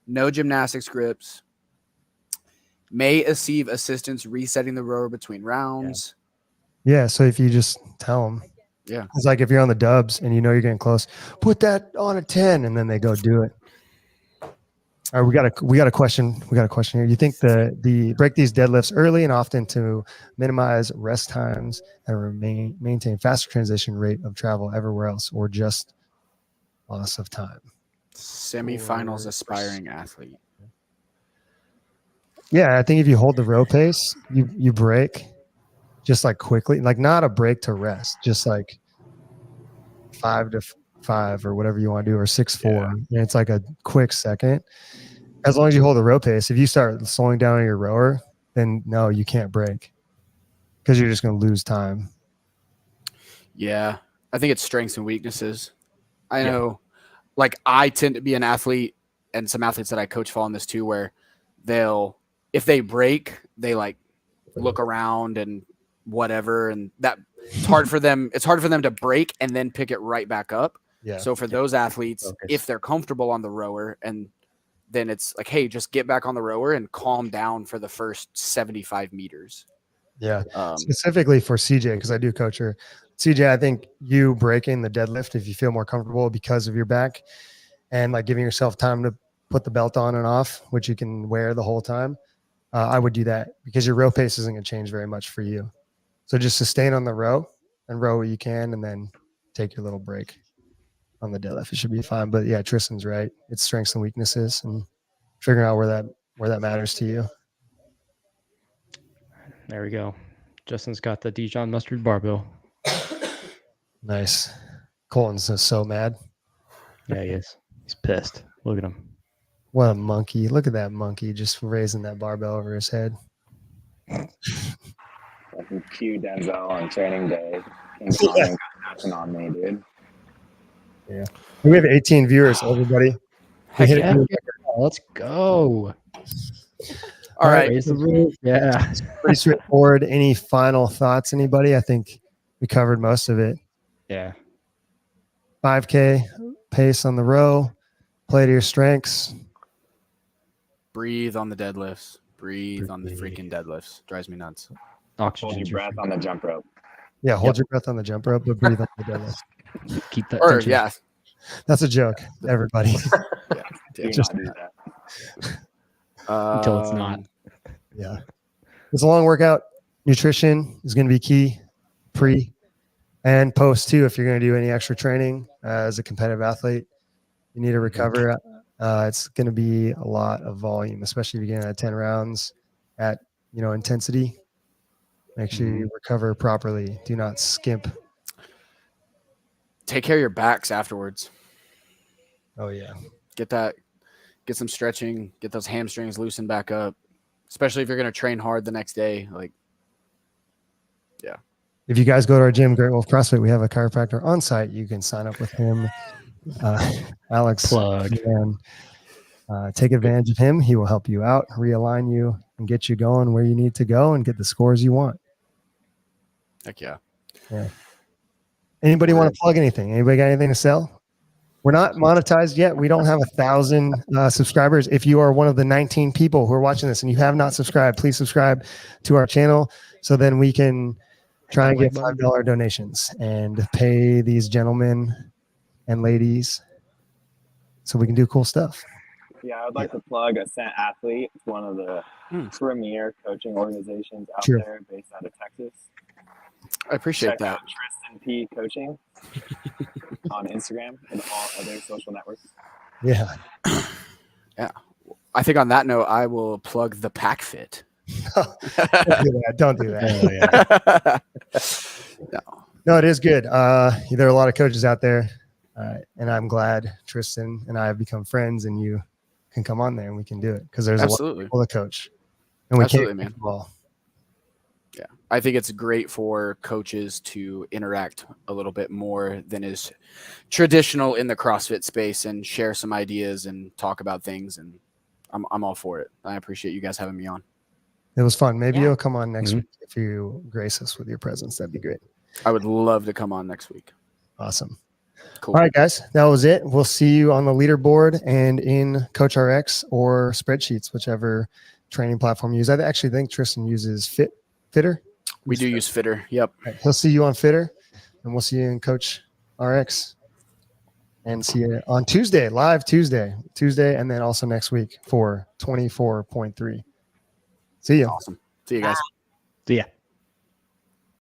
No gymnastics grips. May receive assistance resetting the rower between rounds. Yeah, so if you just tell them. Yeah. It's like if you're on the dubs and you know you're getting close, put that on a 10 and then they go do it. All right, we got a question. We got a question here. You think the break these deadlifts early and often to minimize rest times and maintain faster transition rate of travel everywhere else, or just loss of time? Semifinals aspiring athlete. Yeah, I think if you hold the row pace, you break just like quickly, like not a break to rest, just like 5 to 5 or whatever you want to do, or 6-4. Yeah. And it's like a quick second. As long as you hold the row pace, if you start slowing down on your rower, then no, you can't break because you're just going to lose time. Yeah, I think it's strengths and weaknesses. I know, like I tend to be an athlete and some athletes that I coach fall in this too, where if they break, they like look around and whatever, and that it's hard for them to break and then pick it right back up. Yeah. So for those athletes, Focus. if they're comfortable on the rower, and then it's like, hey, just get back on the rower and calm down for the first 75 meters. Yeah. Um, Specifically for CJ, because I do coach her. CJ, I think you breaking the deadlift if you feel more comfortable because of your back and like giving yourself time to put the belt on and off, which you can wear the whole time. I would do that because your row pace isn't going to change very much for you. So just sustain on the row and row what you can, and then take your little break on the deadlift. It should be fine. But yeah, Tristan's right. It's strengths and weaknesses and figuring out where that matters to you. There we go. Justin's got the Dijon mustard barbell. Nice. Colton's just so mad. Yeah, he is. He's pissed. Look at him. What a monkey. Look at that monkey just raising that barbell over his head. Fucking cue Denzel on training day. King Kong got nothing on me, dude. Yeah. We have 18 viewers, everybody. We Heck hit yeah. it. Let's go. all right. Raise the roof. Yeah. Pretty straightforward. Any final thoughts, anybody? I think we covered most of it. Yeah. 5K pace on the row. Play to your strengths. Breathe on the deadlifts. Breathe on the Breathe. freaking deadlifts. Drives me nuts. Hold Oxygen. your breath on the jump rope. Yeah, hold your breath on the jump rope, but breathe on the deadlift. Keep that Or tension. yeah, That's a joke, everybody. Do Just- not do that. Until it's not. Yeah. It's a long workout. Nutrition is going to be key pre and post too. If you're going to do any extra training as a competitive athlete, you need to recover. It's going to be a lot of volume, especially if you're getting at 10 rounds at, intensity. Make sure you recover properly. Do not skimp. take care of your backs afterwards. Oh yeah. Get some stretching, get those hamstrings loosened back up, especially if you're going to train hard the next day. Like, yeah. If you guys go to our gym, Great Wolf CrossFit, we have a chiropractor on site. You can sign up with him. Alex, Plug. and take advantage of him. He will help you out, realign you, and get you going where you need to go and get the scores you want. Heck yeah. Anybody want to plug anything? Anybody got anything to sell? We're not monetized yet. We don't have 1,000 subscribers. If you are one of the 19 people who are watching this and you have not subscribed, please subscribe to our channel so then we can try and get $5 donations and pay these gentlemen and ladies so we can do cool stuff. Yeah, I would like to plug Ascent Athlete. It's one of the premier coaching organizations out Sure. there based out of Texas. I appreciate Check that. out Tristan P Coaching on Instagram and all other social networks. Yeah. I think on that note, I will plug the Pack Fit. Don't do that. No, it is good. There are a lot of coaches out there, and I'm glad Tristan and I have become friends, and you can come on there and we can do it because there's a lot of Absolutely. people to coach, and we Absolutely, can't man. all. Yeah. I think it's great for coaches to interact a little bit more than is traditional in the CrossFit space and share some ideas and talk about things. And I'm all for it. I appreciate you guys having me on. It was fun. Maybe Yeah. you'll come on next Mhm. week if you grace us with your presence. That'd be great. I would love to come on next week. Awesome. Cool. All right, guys, that was it. We'll see you on the leaderboard and in Coach RX or spreadsheets, whichever training platform you use. I actually think Tristan uses Fitter. We do use Fitter. Yep. Right. He'll see you on Fitter, and we'll see you in Coach RX. And see you on Tuesday, live Tuesday, and then also next week for 24.3. See you. Awesome. See you guys. See ya.